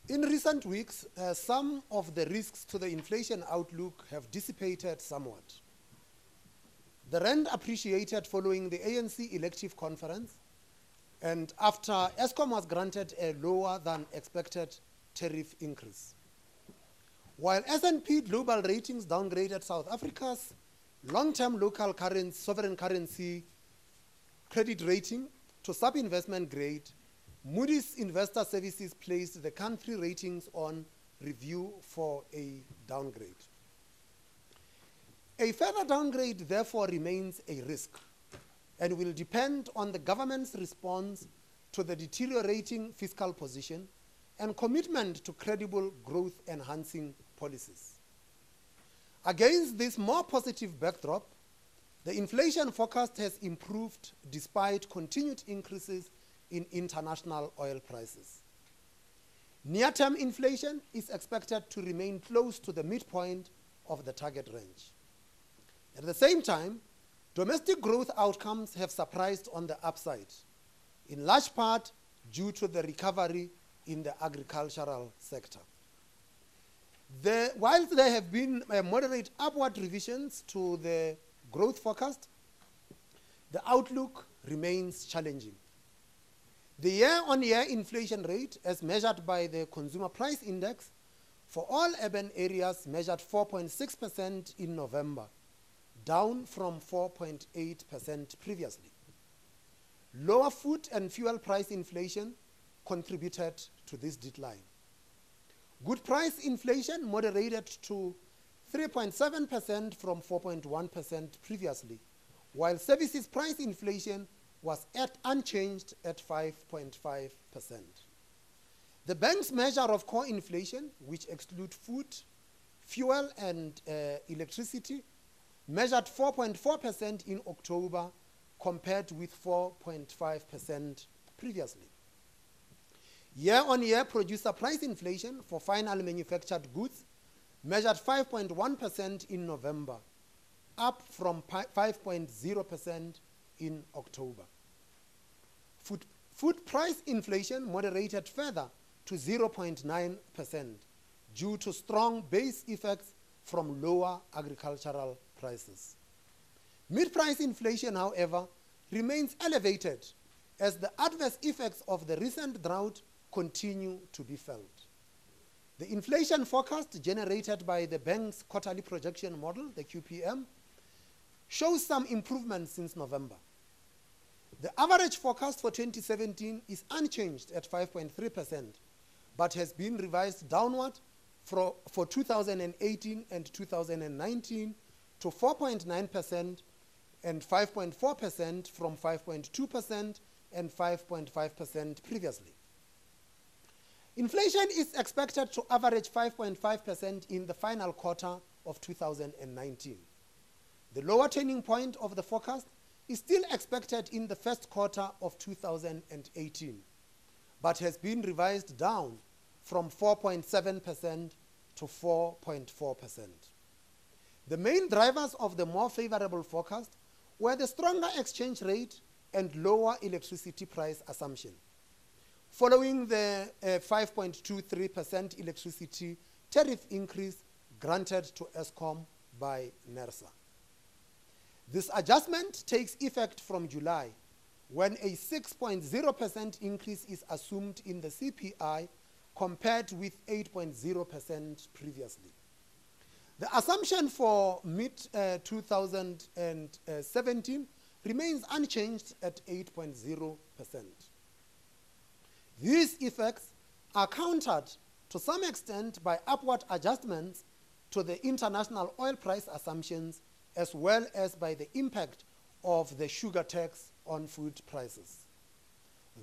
In recent weeks, some of the risks to the inflation outlook have dissipated somewhat. The rand appreciated following the ANC elective conference, and after Eskom was granted a lower than expected tariff increase. While S&P Global Ratings downgraded South Africa's long-term local currency, sovereign currency credit rating to sub-investment grade, Moody's Investor Services placed the country ratings on review for a downgrade. A further downgrade, therefore, remains a risk and will depend on the government's response to the deteriorating fiscal position and commitment to credible growth-enhancing policies. Against this more positive backdrop, the inflation forecast has improved despite continued increases in international oil prices. Near-term inflation is expected to remain close to the midpoint of the target range. At the same time, domestic growth outcomes have surprised on the upside, in large part due to the recovery in the agricultural sector. Whilst there have been moderate upward revisions to the growth forecast, the outlook remains challenging. The year-on-year inflation rate, as measured by the Consumer Price Index, for all urban areas measured 4.6% in November, down from 4.8% previously. Lower food and fuel price inflation contributed to this decline. Good price inflation moderated to 3.7% from 4.1% previously, while services price inflation was unchanged at 5.5%. The bank's measure of core inflation, which excludes food, fuel, and electricity, measured 4.4% in October compared with 4.5% previously. Year-on-year producer price inflation for final manufactured goods measured 5.1% in November, up from 5.0% in October. Food price inflation moderated further to 0.9% due to strong base effects from lower agricultural prices. Meat price inflation, however, remains elevated as the adverse effects of the recent drought continue to be felt. The inflation forecast generated by the bank's quarterly projection model, the QPM, shows some improvement since November. The average forecast for 2017 is unchanged at 5.3%, but has been revised downward for 2018 and 2019 to 4.9% and 5.4% from 5.2% and 5.5% previously. Inflation is expected to average 5.5% in the final quarter of 2019. The lower turning point of the forecast is still expected in the first quarter of 2018, but has been revised down from 4.7% to 4.4%. The main drivers of the more favorable forecast were the stronger exchange rate and lower electricity price assumption, following the 5.23% electricity tariff increase granted to Eskom by NERSA. This adjustment takes effect from July, when a 6.0% increase is assumed in the CPI compared with 8.0% previously. The assumption for mid-2017 remains unchanged at 8.0%. These effects are countered to some extent by upward adjustments to the international oil price assumptions, as well as by the impact of the sugar tax on food prices.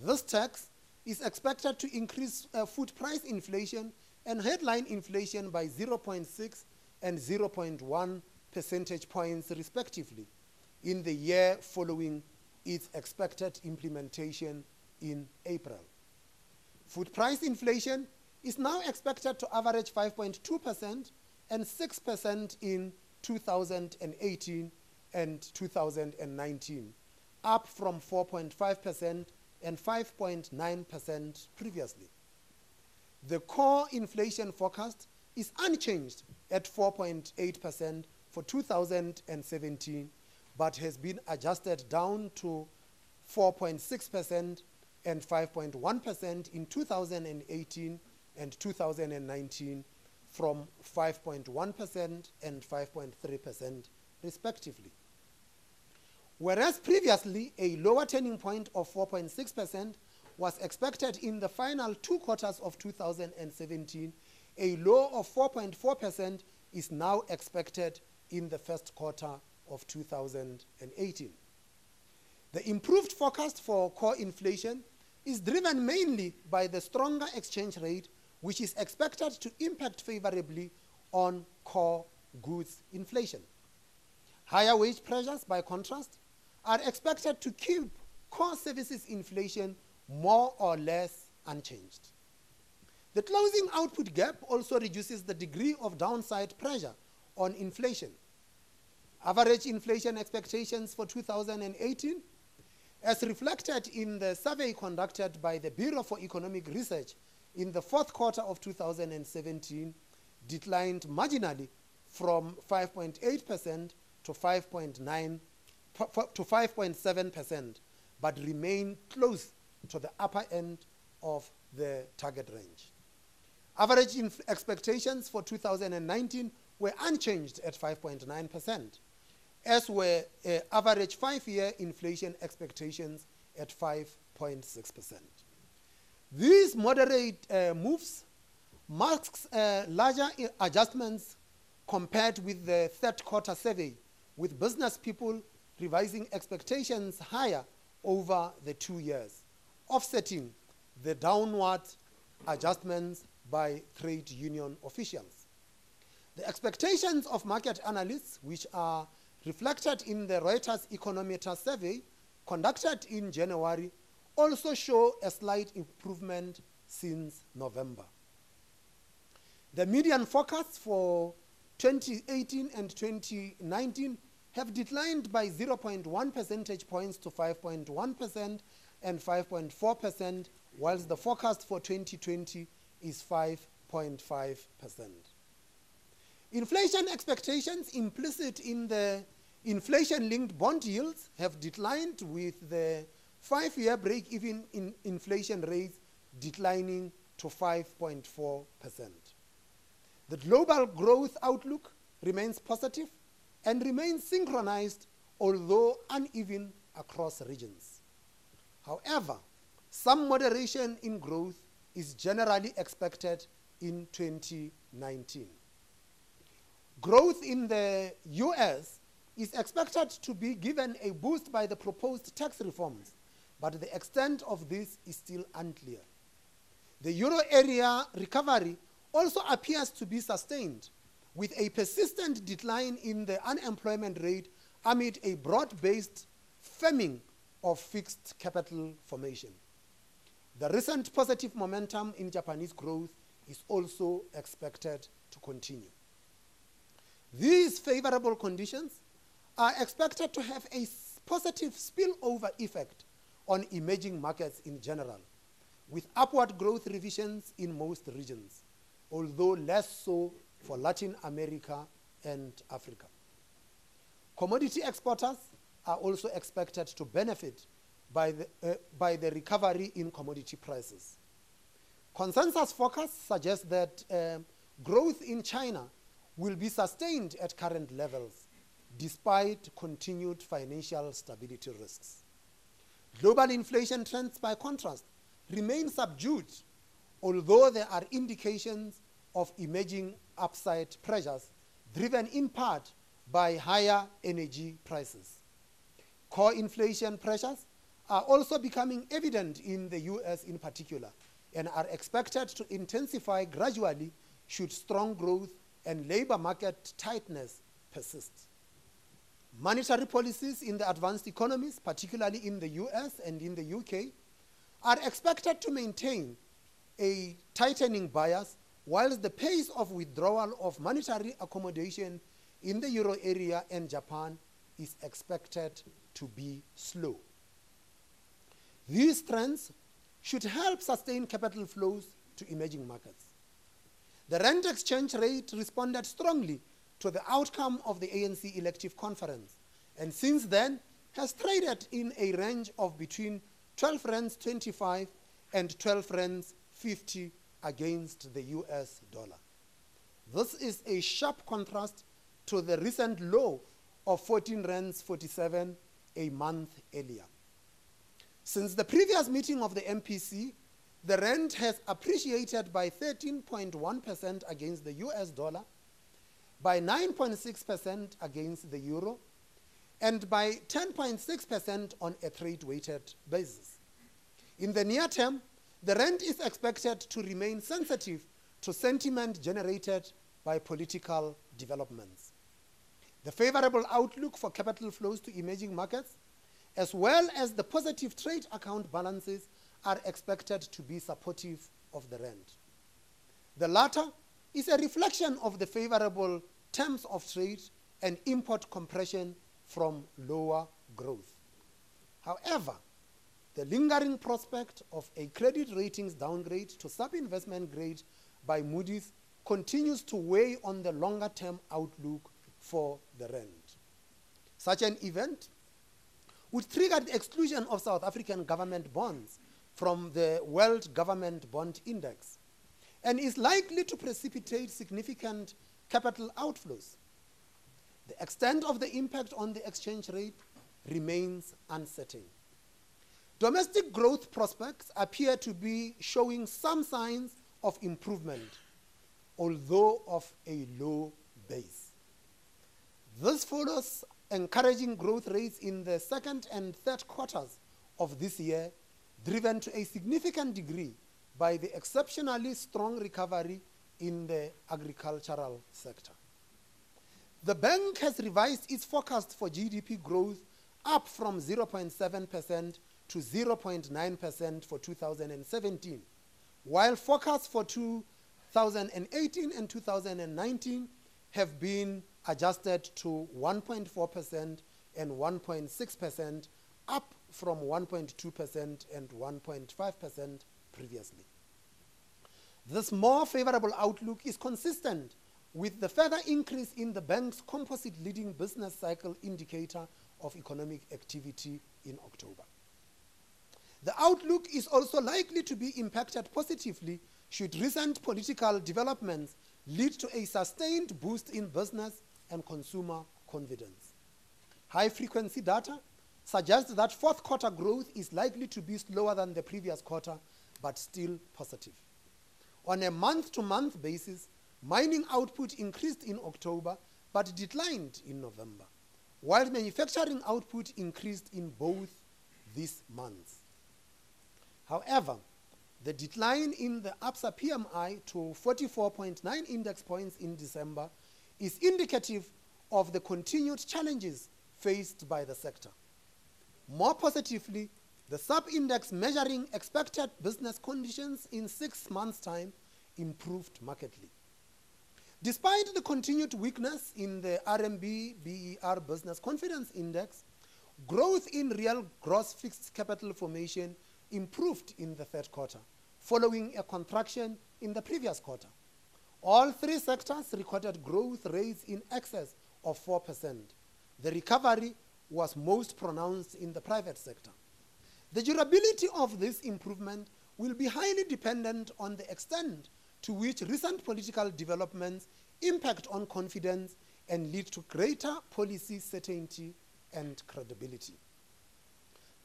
This tax is expected to increase food price inflation and headline inflation by 0.6 and 0.1 percentage points respectively in the year following its expected implementation in April. Food price inflation is now expected to average 5.2% and 6% in 2018 and 2019, up from 4.5% and 5.9% previously. The core inflation forecast is unchanged at 4.8% for 2017, but has been adjusted down to 4.6% and 5.1% in 2018 and 2019 from 5.1% and 5.3% respectively. Whereas previously a lower turning point of 4.6% was expected in the final 2 quarters of 2017, a low of 4.4% is now expected in the first quarter of 2018. The improved forecast for core inflation is driven mainly by the stronger exchange rate, which is expected to impact favorably on core goods inflation. Higher wage pressures, by contrast, are expected to keep core services inflation more or less unchanged. The closing output gap also reduces the degree of downside pressure on inflation. Average inflation expectations for 2018, as reflected in the survey conducted by the Bureau for Economic Research in the 4th quarter of 2017, declined marginally from 5.8% to 5.7%, but remain close to the upper end of the target range. Average expectations for 2019 were unchanged at 5.9%, as were average 5-year inflation expectations at 5.6%. These moderate moves marks larger adjustments compared with the 3rd quarter survey, with business people revising expectations higher over the 2 years, offsetting the downward adjustments by trade union officials. The expectations of market analysts, which are reflected in the Reuters Econometer survey conducted in January, also show a slight improvement since November. The median forecasts for 2018 and 2019 have declined by 0.1 percentage points to 5.1% and 5.4%, whilst the forecast for 2020 is 5.5%. Inflation expectations implicit in the inflation-linked bond yields have declined, with the 5-year break-even inflation rate declining to 5.4%. The global growth outlook remains positive and remains synchronized, although uneven across regions. However, some moderation in growth is generally expected in 2019. Growth in the US is expected to be given a boost by the proposed tax reforms, but the extent of this is still unclear. The euro area recovery also appears to be sustained, with a persistent decline in the unemployment rate amid a broad-based firming of fixed capital formation. The recent positive momentum in Japanese growth is also expected to continue. These favorable conditions are expected to have a positive spillover effect on emerging markets in general, with upward growth revisions in most regions, although less so for Latin America and Africa. Commodity exporters are also expected to benefit by the recovery in commodity prices. Consensus forecasts suggest that growth in China will be sustained at current levels, despite continued financial stability risks. Global inflation trends, by contrast, remain subdued, although there are indications of emerging upside pressures, driven in part by higher energy prices. Core inflation pressures are also becoming evident in the US in particular, and are expected to intensify gradually should strong growth and labor market tightness persist. Monetary policies in the advanced economies, particularly in the US and in the UK, are expected to maintain a tightening bias, whilst the pace of withdrawal of monetary accommodation in the euro area and Japan is expected to be slow. These trends should help sustain capital flows to emerging markets. The rand exchange rate responded strongly to the outcome of the ANC elective conference, and since then has traded in a range of between 12 rands 25 and 12 rands 50 against the US dollar. This is a sharp contrast to the recent low of 14 rands 47 a month earlier. Since the previous meeting of the MPC, the rand has appreciated by 13.1% against the US dollar, by 9.6% against the euro, and by 10.6% on a trade-weighted basis. In the near term, the rand is expected to remain sensitive to sentiment generated by political developments. The favorable outlook for capital flows to emerging markets, as well as the positive trade account balances, are expected to be supportive of the rand. The latter is a reflection of the favorable terms of trade and import compression from lower growth. However, the lingering prospect of a credit ratings downgrade to sub-investment grade by Moody's continues to weigh on the longer-term outlook for the rand. Such an event would trigger the exclusion of South African government bonds from the World Government Bond Index and is likely to precipitate significant capital outflows. The extent of the impact on the exchange rate remains uncertain. Domestic growth prospects appear to be showing some signs of improvement, although of a low base. This follows encouraging growth rates in the second and third quarters of this year, driven to a significant degree by the exceptionally strong recovery in the agricultural sector. The bank has revised its forecast for GDP growth up from 0.7% to 0.9% for 2017, while forecasts for 2018 and 2019 have been adjusted to 1.4% and 1.6%, up from 1.2% and 1.5% previously. This more favorable outlook is consistent with the further increase in the bank's composite leading business cycle indicator of economic activity in October. The outlook is also likely to be impacted positively should recent political developments lead to a sustained boost in business and consumer confidence. High-frequency data suggests that fourth quarter growth is likely to be slower than the previous quarter, but still positive. On a month-to-month basis, mining output increased in October, but declined in November, while manufacturing output increased in both these months. However, the decline in the ABSA PMI to 44.9 index points in December is indicative of the continued challenges faced by the sector. More positively, the sub-index measuring expected business conditions in 6 months' time improved markedly. Despite the continued weakness in the RMB BER Business Confidence Index, growth in real gross fixed capital formation improved in the third quarter, following a contraction in the previous quarter. All three sectors recorded growth rates in excess of 4%. The recovery was most pronounced in the private sector. The durability of this improvement will be highly dependent on the extent to which recent political developments impact on confidence and lead to greater policy certainty and credibility.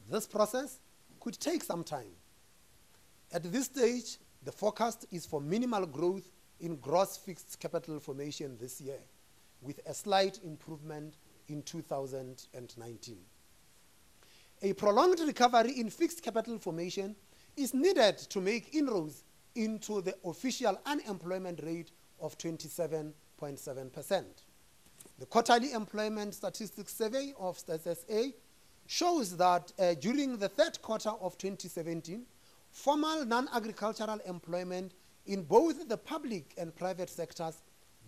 This process could take some time. At this stage, the forecast is for minimal growth in gross fixed capital formation this year, with a slight improvement in 2019. A prolonged recovery in fixed capital formation is needed to make inroads into the official unemployment rate of 27.7%. The quarterly employment statistics survey of StatsSA shows that during the third quarter of 2017, formal non-agricultural employment in both the public and private sectors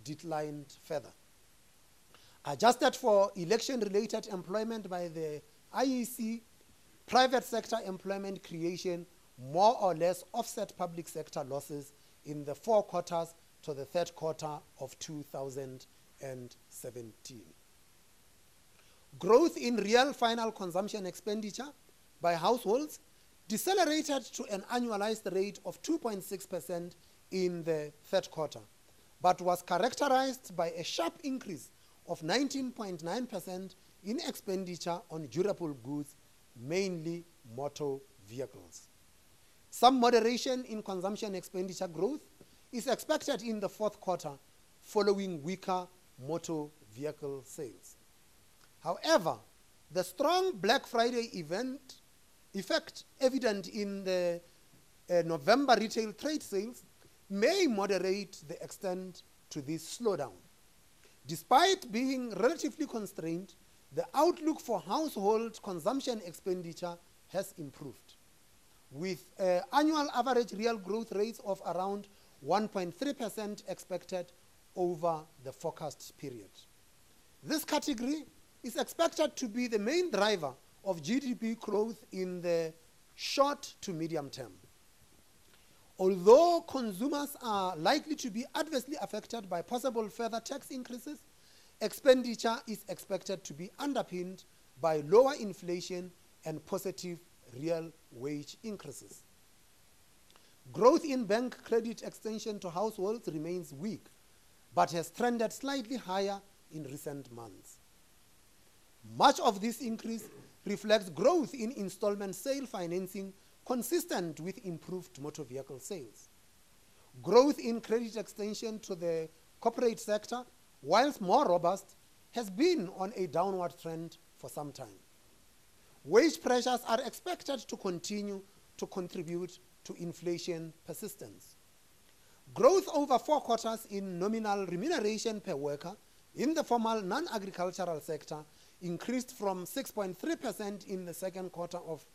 declined further. Adjusted for election-related employment by the IEC, private sector employment creation more or less offset public sector losses in the 4 quarters to the third quarter of 2017. Growth in real final consumption expenditure by households decelerated to an annualized rate of 2.6% in the third quarter, but was characterized by a sharp increase of 19.9% in expenditure on durable goods, mainly motor vehicles. Some moderation in consumption expenditure growth is expected in the fourth quarter following weaker motor vehicle sales. However, the strong Black Friday effect evident in the November retail trade sales may moderate the extent to this slowdown. Despite being relatively constrained, the outlook for household consumption expenditure has improved, with annual average real growth rates of around 1.3% expected over the forecast period. This category is expected to be the main driver of GDP growth in the short to medium term. Although consumers are likely to be adversely affected by possible further tax increases, expenditure is expected to be underpinned by lower inflation and positive real wage increases. Growth in bank credit extension to households remains weak, but has trended slightly higher in recent months. Much of this increase reflects growth in installment sale financing consistent with improved motor vehicle sales. Growth in credit extension to the corporate sector, whilst more robust, has been on a downward trend for some time. Wage pressures are expected to continue to contribute to inflation persistence. Growth over 4 quarters in nominal remuneration per worker in the formal non-agricultural sector increased from 6.3% in the second quarter of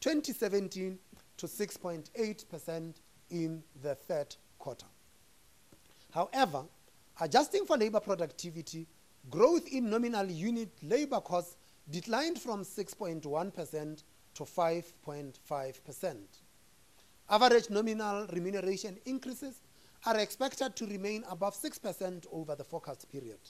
2017 to 6.8% in the third quarter. However, adjusting for labor productivity, growth in nominal unit labor costs declined from 6.1% to 5.5%. Average nominal remuneration increases are expected to remain above 6% over the forecast period.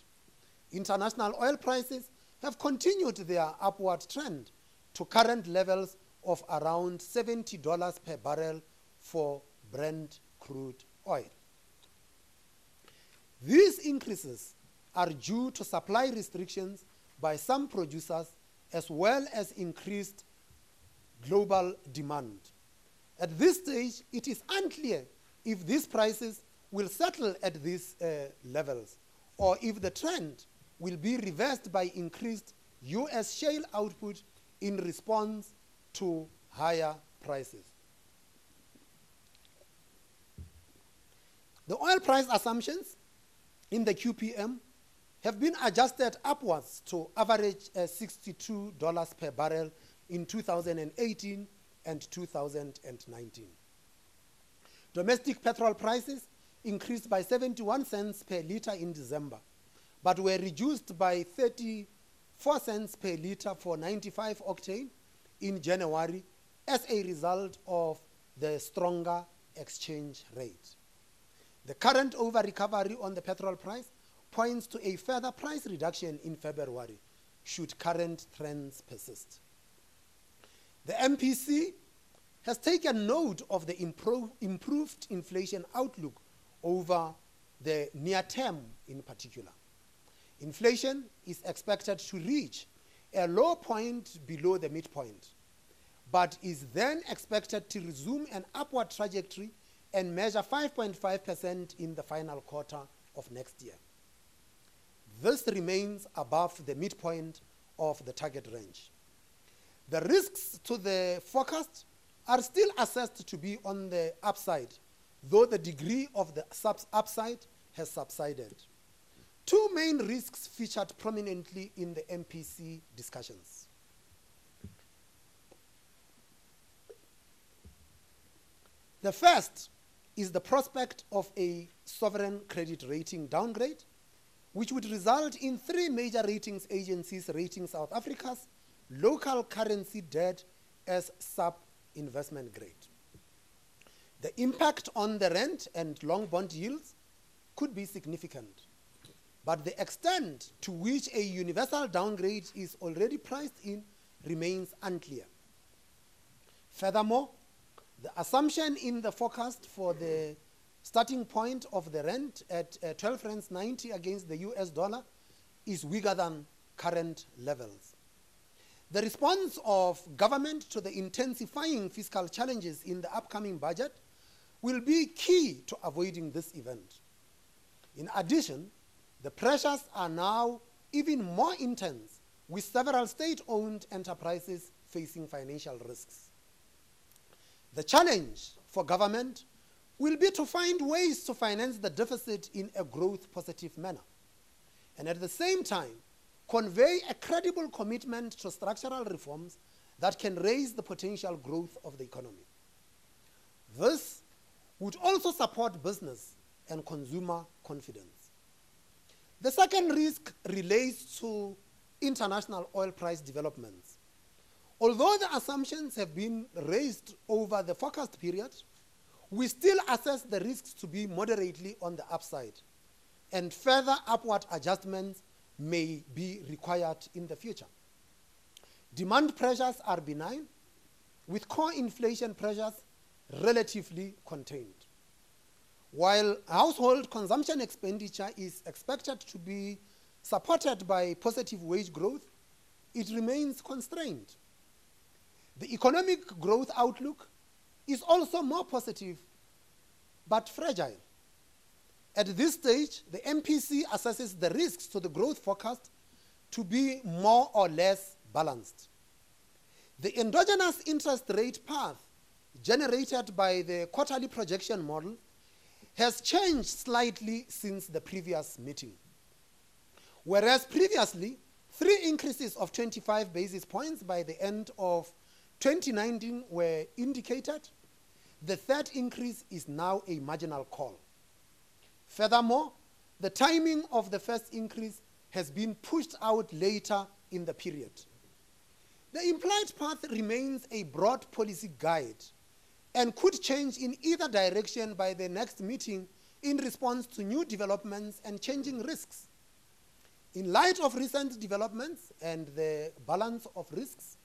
International oil prices have continued their upward trend to current levels of around $70 per barrel for Brent crude oil. These increases are due to supply restrictions by some producers as well as increased global demand. At this stage, it is unclear if these prices will settle at these levels or if the trend will be reversed by increased U.S. shale output in response to higher prices. The oil price assumptions in the QPM have been adjusted upwards to average $62 per barrel in 2018 and 2019. Domestic petrol prices increased by 71 cents per litre in December, but were reduced by 34 cents per litre for 95 octane in January as a result of the stronger exchange rate. The current over-recovery on the petrol price points to a further price reduction in February should current trends persist. The MPC has taken note of the improved inflation outlook over the near term in particular. Inflation is expected to reach a low point below the midpoint, but is then expected to resume an upward trajectory and measure 5.5% in the final quarter of next year. This remains above the midpoint of the target range. The risks to the forecast are still assessed to be on the upside, though the degree of the upside has subsided. Two main risks featured prominently in the MPC discussions. The first is the prospect of a sovereign credit rating downgrade, which would result in 3 major ratings agencies rating South Africa's local currency debt as sub-investment grade. The impact on the rand and long bond yields could be significant, but the extent to which a universal downgrade is already priced in remains unclear. Furthermore, the assumption in the forecast for the starting point of the rand at 12 rands 90 against the US dollar is weaker than current levels. The response of government to the intensifying fiscal challenges in the upcoming budget will be key to avoiding this event. In addition, the pressures are now even more intense, with several state-owned enterprises facing financial risks. The challenge for government will be to find ways to finance the deficit in a growth-positive manner, and at the same time, convey a credible commitment to structural reforms that can raise the potential growth of the economy. This would also support business and consumer confidence. The second risk relates to international oil price developments. Although the assumptions have been raised over the forecast period, we still assess the risks to be moderately on the upside, and further upward adjustments may be required in the future. Demand pressures are benign, with core inflation pressures relatively contained. While household consumption expenditure is expected to be supported by positive wage growth, it remains constrained. The economic growth outlook is also more positive, but fragile. At this stage, the MPC assesses the risks to the growth forecast to be more or less balanced. The endogenous interest rate path generated by the quarterly projection model has changed slightly since the previous meeting. Whereas previously, 3 increases of 25 basis points by the end of 2019 were indicated, the third increase is now a marginal call. Furthermore, the timing of the first increase has been pushed out later in the period. The implied path remains a broad policy guide and could change in either direction by the next meeting in response to new developments and changing risks. In light of recent developments and the balance of risks,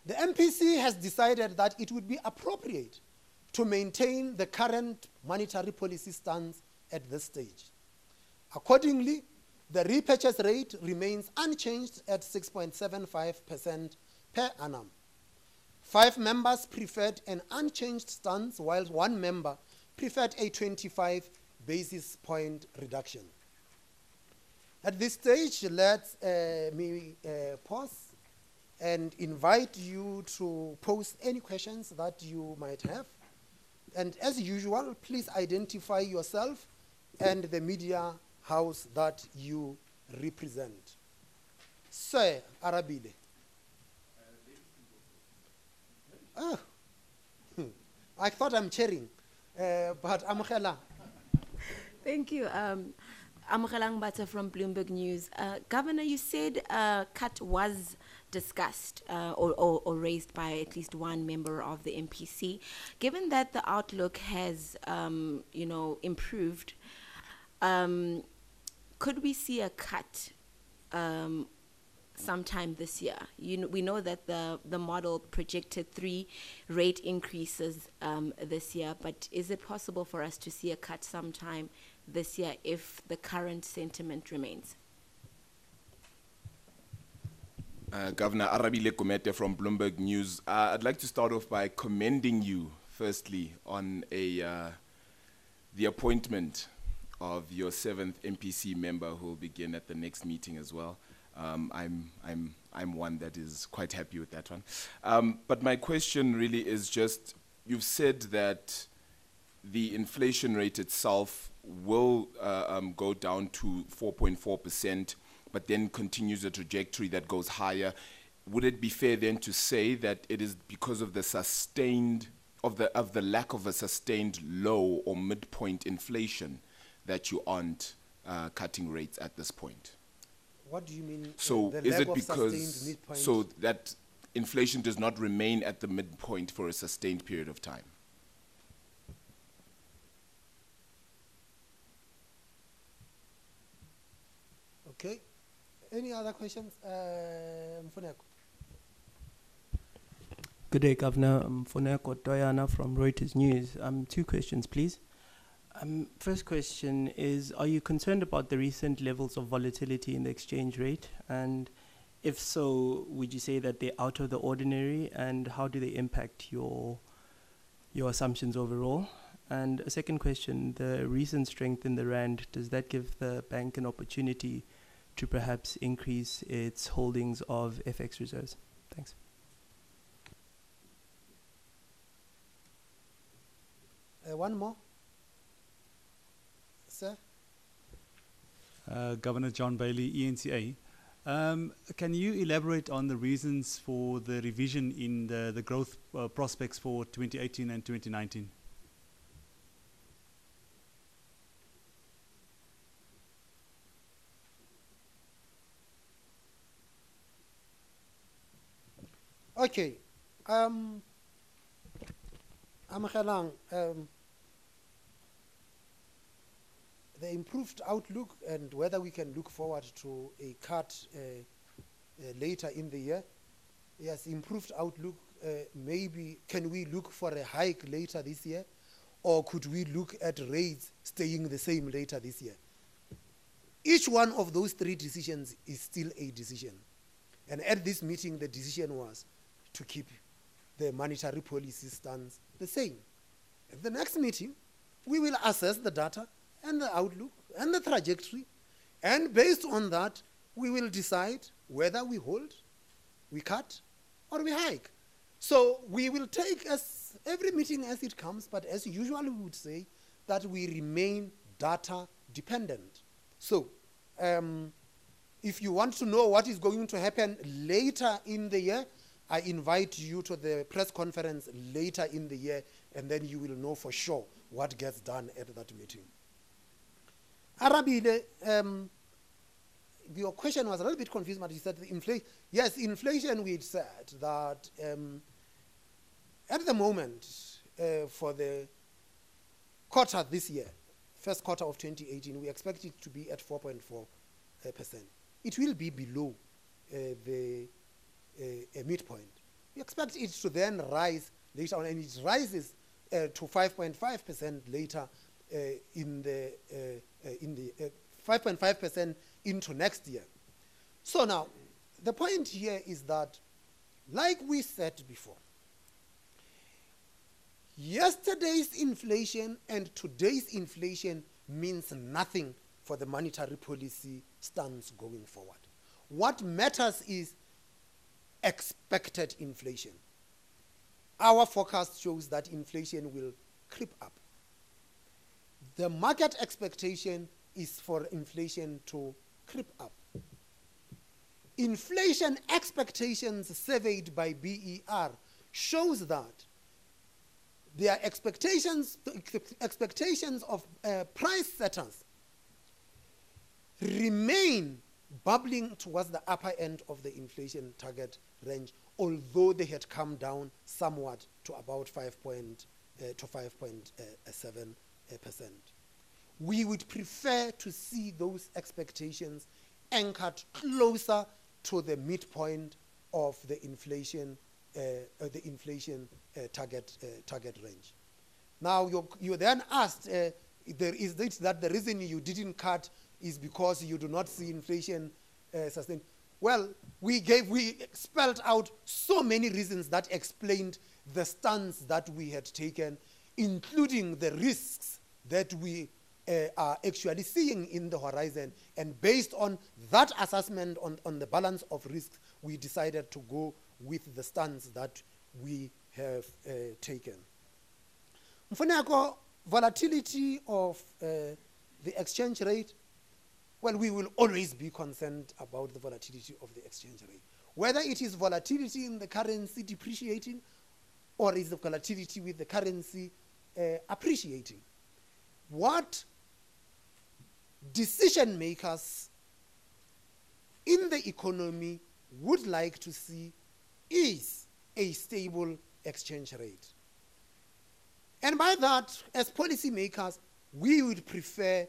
the MPC has decided that it would be appropriate to maintain the current monetary policy stance at this stage. Accordingly, the repurchase rate remains unchanged at 6.75% per annum. 5 members preferred an unchanged stance, while 1 member preferred a 25 basis point reduction. At this stage, let me pause and invite you to pose any questions that you might have. And as usual, please identify yourself and the media house that you represent. Sir Arabile. Oh, I thought I'm chairing, but Amukela. Thank you. Amukela Bata from Bloomberg News. Governor, you said a cut was discussed or raised by at least 1 member of the MPC. Given that the outlook has, improved, could we see a cut sometime this year? We know that the model projected 3 rate increases this year, but is it possible for us to see a cut sometime this year if the current sentiment remains? Governor Arabile Kumete from Bloomberg News. I'd like to start off by commending you, firstly, on the appointment of your 7th MPC member who will begin at the next meeting as well. I'm one that is quite happy with that one. But my question really is just, you've said that the inflation rate itself will go down to 4.4%, but then continues a trajectory that goes higher. Would it be fair then to say that it is because of the sustained, of the lack of a sustained low or midpoint inflation that you aren't cutting rates at this point? What do you mean? So the is lack it of because sustained midpoint? so that inflation does not remain at the midpoint for a sustained period of time? Okay. Any other questions? Mfuneko. Good day, Governor. I'm Mfuneko Doyana from Reuters News. 2 questions, please. First question is, are you concerned about the recent levels of volatility in the exchange rate? And if so, would you say that they're out of the ordinary? And how do they impact your assumptions overall? And a second question, the recent strength in the rand, does that give the bank an opportunity to perhaps increase its holdings of FX reserves? Thanks. One more. Sir? Governor John Bailey, ENCA. Can you elaborate on the reasons for the revision in the growth prospects for 2018 and 2019? Okay. Amogelang, the improved outlook and whether we can look forward to a cut later in the year. Yes, improved outlook, maybe can we look for a hike later this year, or could we look at rates staying the same later this year? Each one of those 3 decisions is still a decision. And at this meeting, the decision was to keep the monetary policy stance the same. At the next meeting, we will assess the data and the outlook and the trajectory, and based on that, we will decide whether we hold, we cut, or we hike. So we will take every meeting as it comes, but as usual we would say that we remain data dependent. So if you want to know what is going to happen later in the year, I invite you to the press conference later in the year, and then you will know for sure what gets done at that meeting. Arabile, your question was a little bit confused, but you said the inflation. Yes, inflation, we said that at the moment, for the quarter this year, first quarter of 2018, we expect it to be at 4.4%. It will be below the midpoint. We expect it to then rise later on, and it rises to 5.5% later in the 5.5% into next year. So now, the point here is that, like we said before, yesterday's inflation and today's inflation means nothing for the monetary policy stance going forward. What matters is expected inflation. Our forecast shows that inflation will creep up. The market expectation is for inflation to creep up. Inflation expectations surveyed by BER shows that their expectations of price setters remain bubbling towards the upper end of the inflation target range, although they had come down somewhat to about 5.7%. We would prefer to see those expectations anchored closer to the midpoint of the inflation target range. Now you then asked, is it that the reason you didn't cut is because you do not see inflation sustain? Well, we spelled out so many reasons that explained the stance that we had taken, including the risks that we are actually seeing in the horizon. And based on that assessment on the balance of risks, we decided to go with the stance that we have taken. Mfuneko, volatility of the exchange rate, well, we will always be concerned about the volatility of the exchange rate. Whether it is volatility in the currency depreciating or is the volatility with the currency appreciating. What decision makers in the economy would like to see is a stable exchange rate. And by that, as policymakers, we would prefer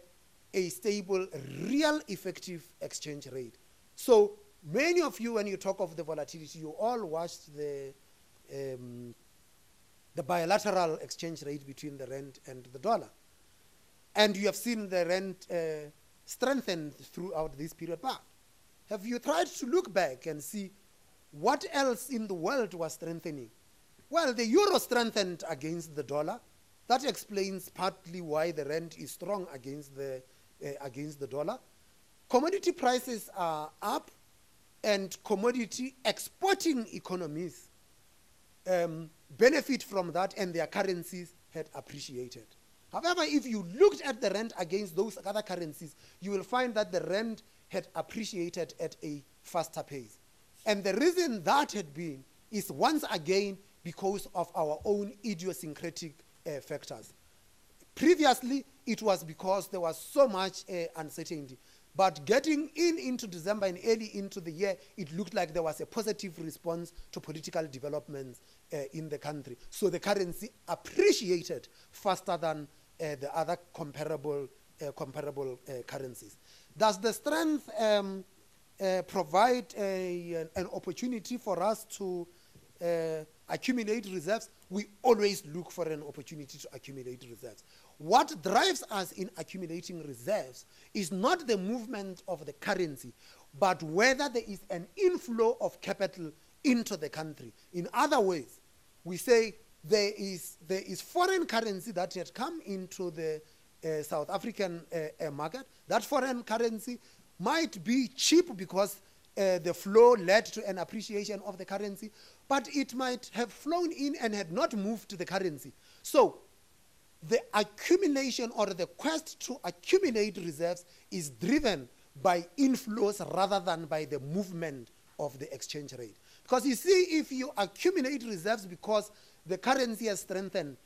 a stable, real effective exchange rate. So many of you, when you talk of the volatility, you all watched the bilateral exchange rate between the rand and the dollar. And you have seen the rand strengthen throughout this period. But have you tried to look back and see what else in the world was strengthening? Well, the euro strengthened against the dollar. That explains partly why the rand is strong against the dollar. Commodity prices are up, and commodity exporting economies benefit from that, and their currencies had appreciated. However, if you looked at the rand against those other currencies, you will find that the rand had appreciated at a faster pace. And the reason that had been is once again because of our own idiosyncratic factors. Previously, it was because there was so much uncertainty. But getting into December and early into the year, it looked like there was a positive response to political developments in the country. So the currency appreciated faster than the other comparable currencies. Does the strength provide an opportunity for us to accumulate reserves? We always look for an opportunity to accumulate reserves. What drives us in accumulating reserves is not the movement of the currency, but whether there is an inflow of capital into the country. In other ways, we say there is foreign currency that had come into the South African market. That foreign currency might be cheap because the flow led to an appreciation of the currency, but it might have flown in and had not moved to the currency. So the accumulation or the quest to accumulate reserves is driven by inflows rather than by the movement of the exchange rate. Because you see, if you accumulate reserves because the currency has strengthened,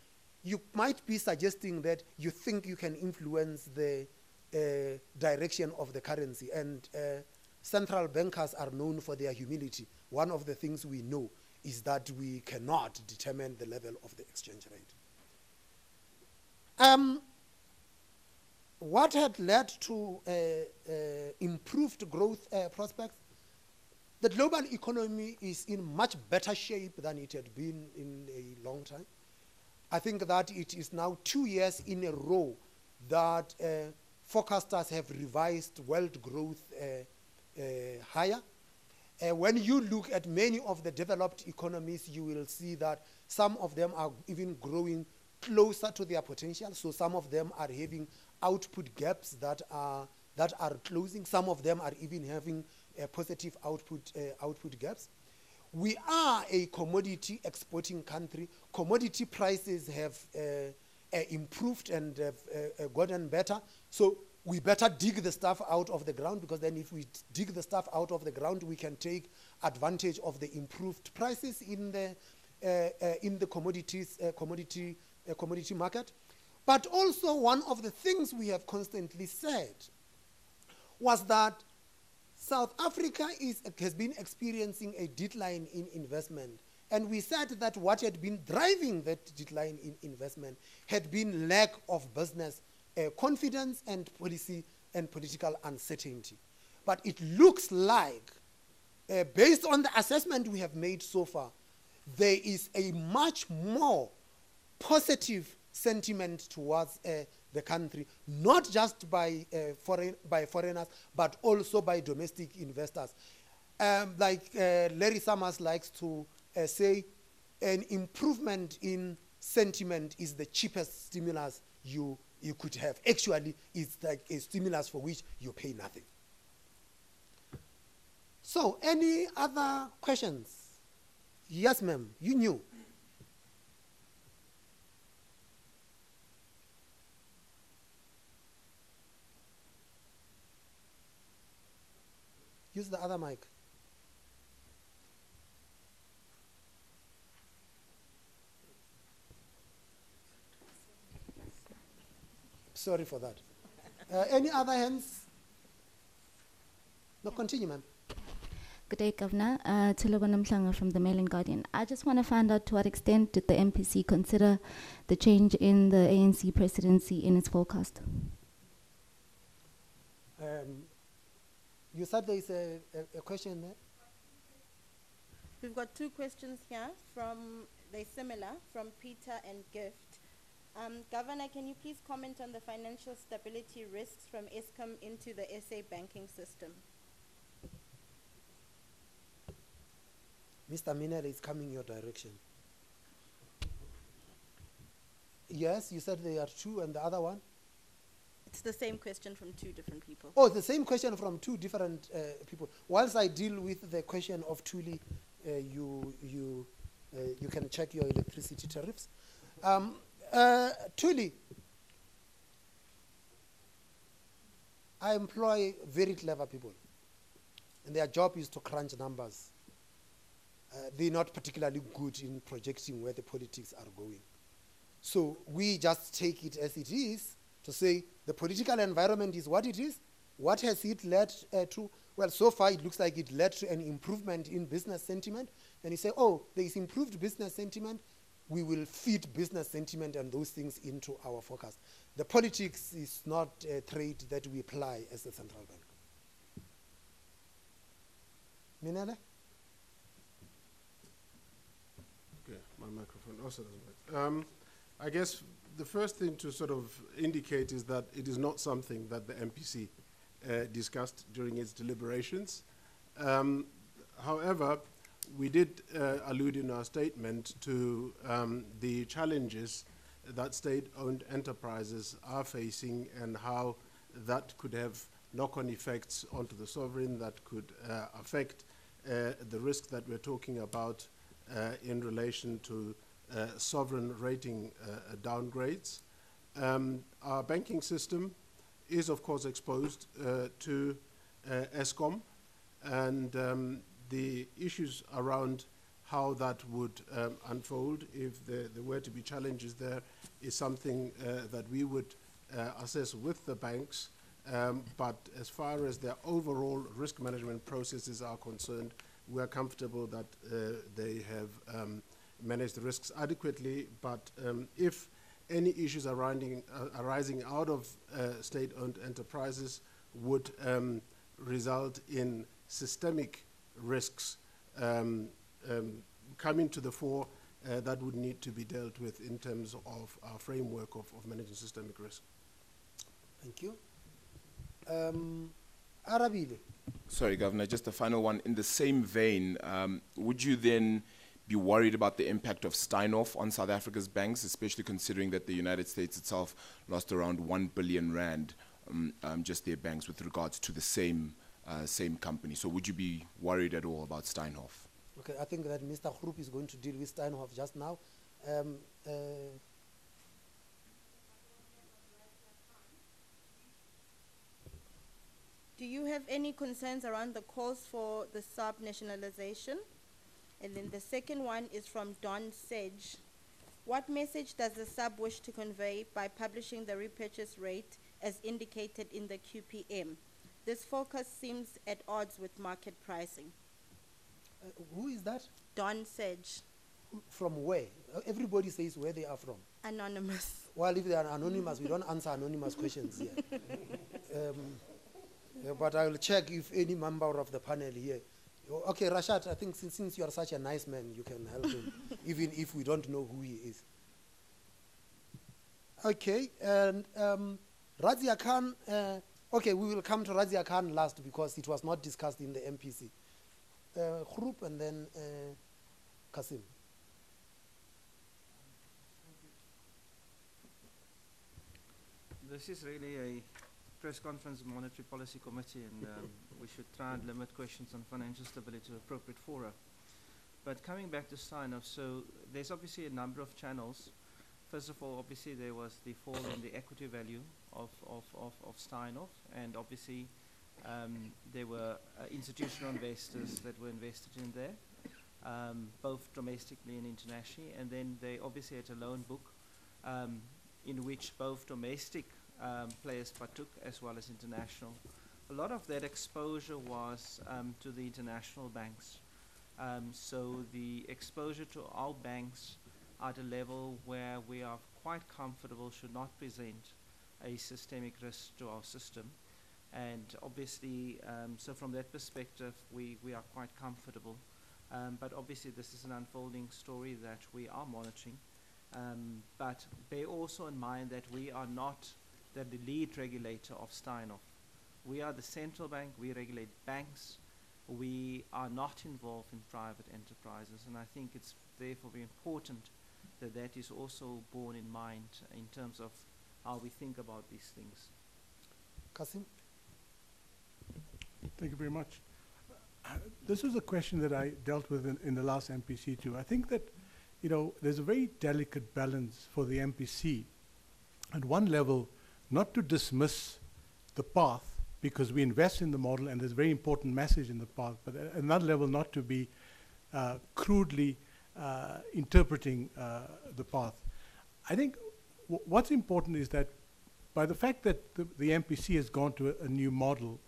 you might be suggesting that you think you can influence the direction of the currency. And central bankers are known for their humility. One of the things we know is that we cannot determine the level of the exchange rate. What had led to improved growth prospects? The global economy is in much better shape than it had been in a long time. I think that it is now 2 years in a row that forecasters have revised world growth higher. When you look at many of the developed economies, you will see that some of them are even growing closer to their potential. So some of them are having output gaps that are closing. Some of them are even having positive output gaps. We are a commodity exporting country. Commodity prices have improved and have gotten better. So we better dig the stuff out of the ground, because then if we dig the stuff out of the ground, we can take advantage of the improved prices in the commodity market. But also, one of the things we have constantly said was that South Africa has been experiencing a decline in investment. And we said that what had been driving that decline in investment had been lack of business confidence and policy and political uncertainty. But it looks like, based on the assessment we have made so far, there is a much more positive sentiment towards the country, not just by foreigners, but also by domestic investors. Like Larry Summers likes to say, an improvement in sentiment is the cheapest stimulus you could have. Actually, it's like a stimulus for which you pay nothing. So, any other questions? Yes, ma'am, you knew. Use the other mic. Sorry for that. Any other hands? No, continue, ma'am. Good day, Governor. Tulabana Mhlanga from the Mail and Guardian. I just want to find out, to what extent did the MPC consider the change in the ANC presidency in its forecast? You said there is a question there? We've got two questions here they're similar, from Peter and Gift. Governor, can you please comment on the financial stability risks from Eskom into the SA banking system? Mr. Minele is coming your direction. Yes, you said there are two, and the other one? It's the same question from two different people. Oh, the same question from two different people. Whilst I deal with the question of Thuli, you can check your electricity tariffs. Thuli, I employ very clever people, and their job is to crunch numbers. They're not particularly good in projecting where the politics are going. So we just take it as it is, to say the political environment is what it is. What has it led to? Well, so far it looks like it led to an improvement in business sentiment. And you say, oh, there is improved business sentiment. We will feed business sentiment and those things into our forecast. The politics is not a trade that we apply as a central bank. Minele? Okay, my microphone also doesn't work. I guess the first thing to sort of indicate is that it is not something that the MPC discussed during its deliberations. However, we did allude in our statement to the challenges that state-owned enterprises are facing and how that could have knock-on effects onto the sovereign that could affect the risk that we're talking about in relation to sovereign rating downgrades. Our banking system is, of course, exposed to Eskom, and the issues around how that would unfold if there were to be challenges there is something that we would assess with the banks. But as far as their overall risk management processes are concerned, we are comfortable that they have managed the risks adequately. But if any issues arising out of state-owned enterprises would result in systemic risks coming to the fore, that would need to be dealt with in terms of our framework of managing systemic risk. Thank you. Arabile. Sorry, Governor, just a final one. In the same vein, would you then be worried about the impact of Steinhoff on South Africa's banks, especially considering that the United States itself lost around 1 billion rand, just their banks, with regards to the same company? So would you be worried at all about Steinhoff? Okay, I think that Mr. Groep is going to deal with Steinhoff just now. Do you have any concerns around the calls for the SARB nationalization? And then the second one is from Don Sedge. What message does the SARB wish to convey by publishing the repurchase rate as indicated in the QPM? This forecast seems at odds with market pricing. Who is that? Don Sedge. From where? Everybody says where they are from. Anonymous. Well, if they are anonymous, we don't answer anonymous questions here. But I will check if any member of the panel here. Okay, Rashad, I think since you are such a nice man, you can help him, even if we don't know who he is. Okay, and Razia Khan, okay, we will come to Razia Khan last because it was not discussed in the MPC. Groep and then Kasim. This is really a press conference Monetary Policy Committee, and we should try and limit questions on financial stability to appropriate fora. But coming back to Steinhoff, so there's obviously a number of channels. First of all, obviously there was the fall in the equity value of Steinhoff, and obviously there were institutional investors that were invested in there, both domestically and internationally, and then they obviously had a loan book in which both domestic players partook as well as international. A lot of that exposure was to the international banks. So the exposure to our banks at a level where we are quite comfortable should not present a systemic risk to our system. And obviously, so from that perspective, we are quite comfortable. But obviously, this is an unfolding story that we are monitoring. But bear also in mind that we are not the lead regulator of Steinhoff. We are the central bank. We regulate banks. We are not involved in private enterprises. And I think it's therefore very important that that is also borne in mind in terms of how we think about these things. Kasim? Thank you very much. This was a question that I dealt with in the last MPC too. I think that, you know, there's a very delicate balance for the MPC. At one level, not to dismiss the path because we invest in the model and there's a very important message in the path, but at another level, not to be crudely interpreting the path. I think what's important is that by the fact that the MPC has gone to a new model,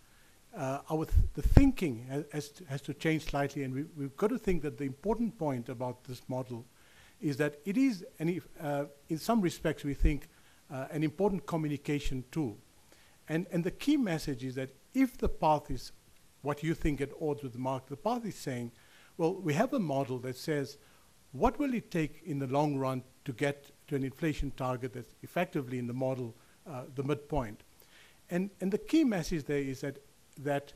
the thinking has to change slightly, and we've got to think that the important point about this model is that it is, in some respects, we think, an important communication tool. And the key message is that if the path is what you think at odds with the market, the path is saying, well, we have a model that says, what will it take in the long run to get to an inflation target that's effectively in the model, the midpoint? And the key message there is that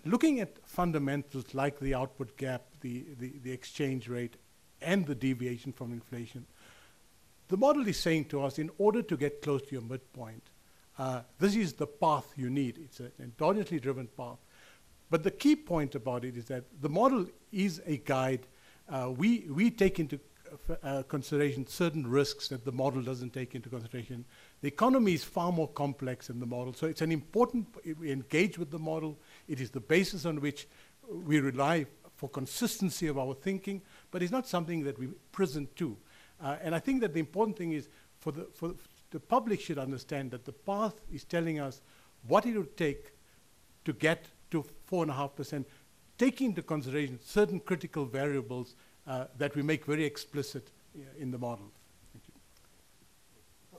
looking at fundamentals like the output gap, the exchange rate, and the deviation from inflation, the model is saying to us, in order to get close to your midpoint, this is the path you need. It's an endogenously driven path. But the key point about it is that the model is a guide. We take into consideration certain risks that the model doesn't take into consideration. The economy is far more complex than the model, so it's an important, we engage with the model. It is the basis on which we rely for consistency of our thinking, but it's not something that we prison to. And I think that the important thing is for the public should understand that the path is telling us what it would take to get to 4.5%, taking into consideration certain critical variables that we make very explicit in the model. Thank you.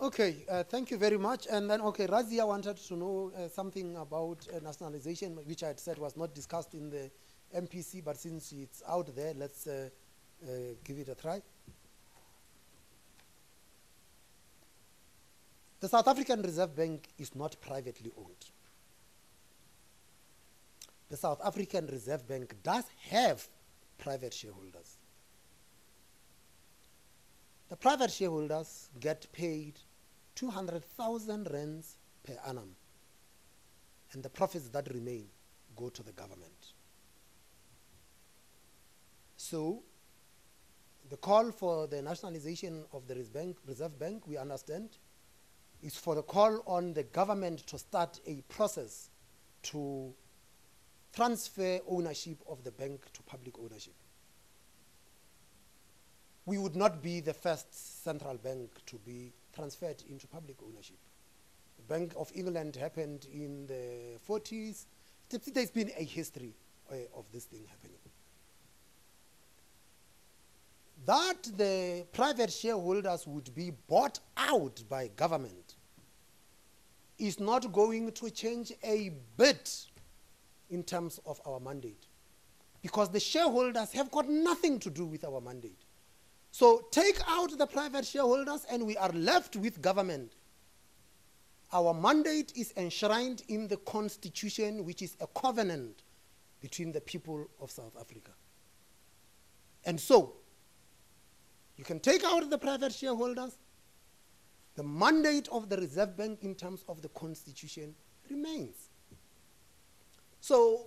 Okay, thank you very much. And then, okay, Razia wanted to know something about nationalization, which I had said was not discussed in the MPC, but since it's out there, let's give it a try. The South African Reserve Bank is not privately owned. The South African Reserve Bank does have private shareholders. The private shareholders get paid 200,000 rands per annum, and the profits that remain go to the government. So, the call for the nationalization of the Reserve Bank, we understand, is for the call on the government to start a process to transfer ownership of the bank to public ownership. We would not be the first central bank to be transferred into public ownership. The Bank of England happened in the 40s. There's been a history of this thing happening. That the private shareholders would be bought out by government is not going to change a bit in terms of our mandate, because the shareholders have got nothing to do with our mandate. So take out the private shareholders and we are left with government. Our mandate is enshrined in the Constitution, which is a covenant between the people of South Africa. And so, you can take out the private shareholders. The mandate of the Reserve Bank in terms of the Constitution remains. So,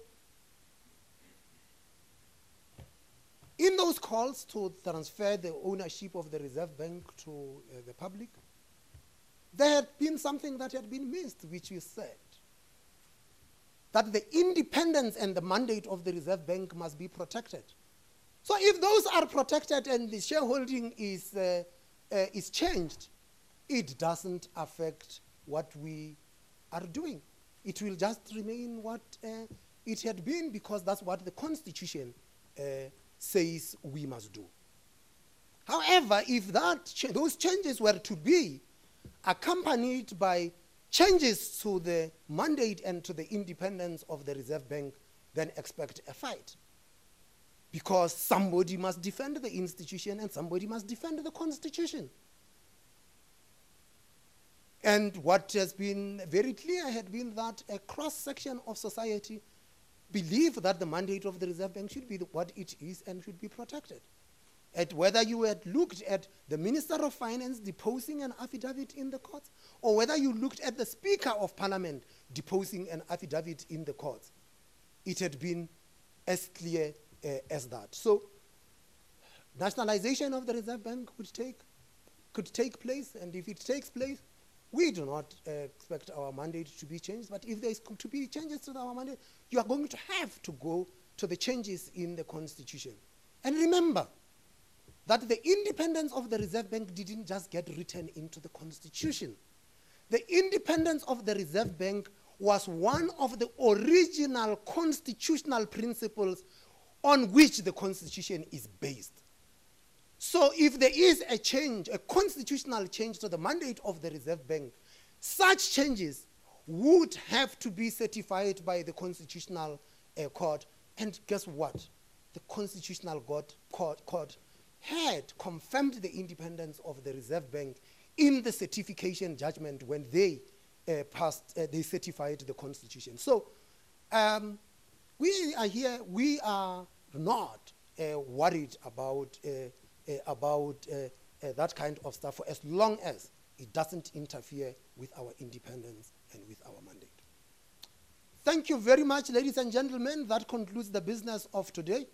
in those calls to transfer the ownership of the Reserve Bank to the public, there had been something that had been missed, which you said, that the independence and the mandate of the Reserve Bank must be protected. So if those are protected and the shareholding is changed, it doesn't affect what we are doing. It will just remain what it had been, because that's what the Constitution says we must do. However, if those changes were to be accompanied by changes to the mandate and to the independence of the Reserve Bank, then expect a fight. Because somebody must defend the institution and somebody must defend the Constitution. And what has been very clear had been that a cross-section of society believe that the mandate of the Reserve Bank should be what it is and should be protected. At whether you had looked at the Minister of Finance deposing an affidavit in the courts, or whether you looked at the Speaker of Parliament deposing an affidavit in the courts, it had been as clear as that. So, nationalization of the Reserve Bank could take place, and if it takes place, we do not expect our mandate to be changed, but if there is to be changes to our mandate, you are going to have to go to the changes in the Constitution. And remember that the independence of the Reserve Bank didn't just get written into the Constitution. The independence of the Reserve Bank was one of the original constitutional principles on which the Constitution is based. So if there is a change, a constitutional change to the mandate of the Reserve Bank, such changes would have to be certified by the Constitutional Court. And guess what? The Constitutional Court had confirmed the independence of the Reserve Bank in the certification judgment when they they certified the Constitution. So we are here, we are not worried about that kind of stuff for as long as it doesn't interfere with our independence and with our mandate. Thank you very much, ladies and gentlemen. That concludes the business of today.